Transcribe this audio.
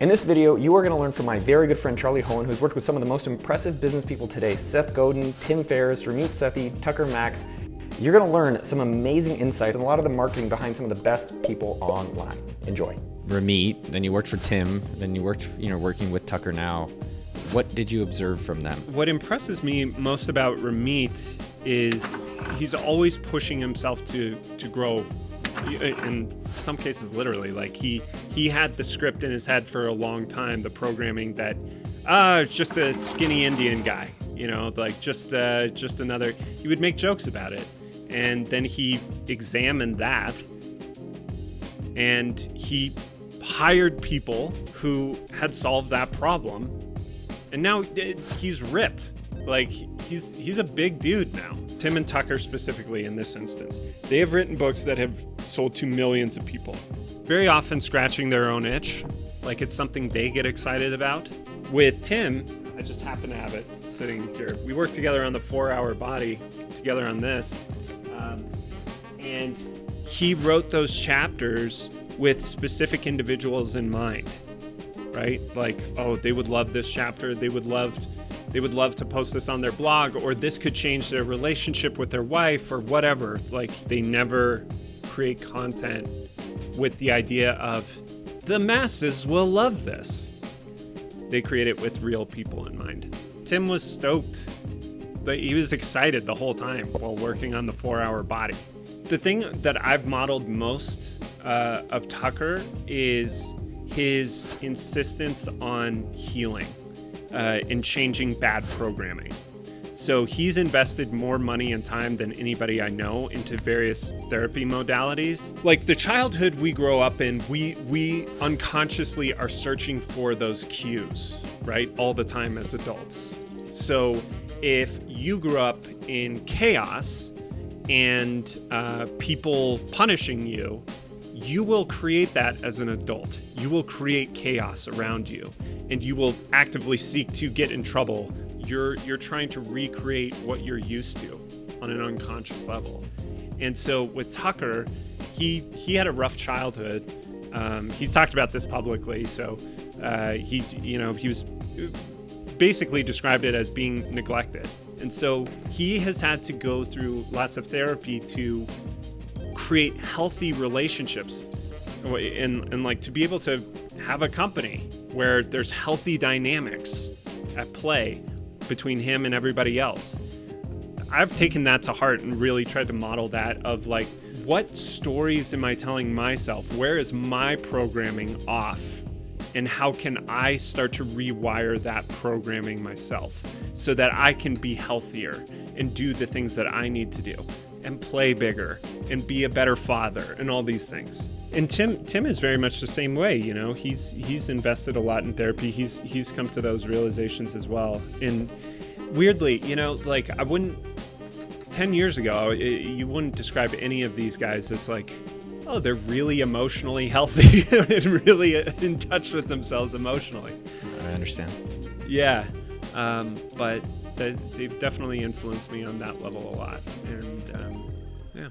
In this video, you are going to learn from my very good friend Charlie Hoehn, who's worked with some of the most impressive business people today: Seth Godin, Tim Ferriss, Ramit Sethi, Tucker Max. You're going to learn some amazing insights and a lot of the marketing behind some of the best people online. Enjoy. Ramit, then you worked for Tim, then you worked, working with Tucker now. What did you observe from them? What impresses me most about Ramit is he's always pushing himself to grow. In some cases, literally, like he had the script in his head for a long time, the programming that, it's just a skinny Indian guy, like just another. He would make jokes about it, and then he examined that, and he hired people who had solved that problem, and now he's ripped. Like he's a big dude now. Tim and Tucker specifically in this instance, they have written books that have sold to millions of people, very often scratching their own itch, like it's something they get excited about. With Tim, I just happen to have it sitting here. We worked together on the 4-Hour Body, together on this, and he wrote those chapters with specific individuals in mind, right? Like, oh, they would love this chapter. They would love to post this on their blog, or this could change their relationship with their wife or whatever. Like, they never create content with the idea of the masses will love this. They create it with real people in mind. Tim was stoked. He was excited the whole time while working on the 4-Hour Body. The thing that I've modeled most of Tucker is his insistence on healing and changing bad programming. So he's invested more money and time than anybody I know into various therapy modalities. Like the childhood we grow up in, we unconsciously are searching for those cues, right? All the time as adults. So if you grew up in chaos and people punishing you, you will create that as an adult. You will create chaos around you, and you will actively seek to get in trouble. You're trying to recreate what you're used to on an unconscious level. And so with Tucker, he had a rough childhood. He's talked about this publicly. So he was basically described it as being neglected. And so he has had to go through lots of therapy to create healthy relationships and like to be able to have a company where there's healthy dynamics at play between him and everybody else. I've taken that to heart and really tried to model that of like, what stories am I telling myself? Where is my programming off? And how can I start to rewire that programming myself so that I can be healthier and do the things that I need to do and play bigger and be a better father and all these things. And Tim is very much the same way. He's invested a lot in therapy. He's come to those realizations as well. And weirdly, like 10 years ago, you wouldn't describe any of these guys as like, oh, they're really emotionally healthy and really in touch with themselves emotionally. I understand. Yeah. But they've definitely influenced me on that level a lot. And yeah.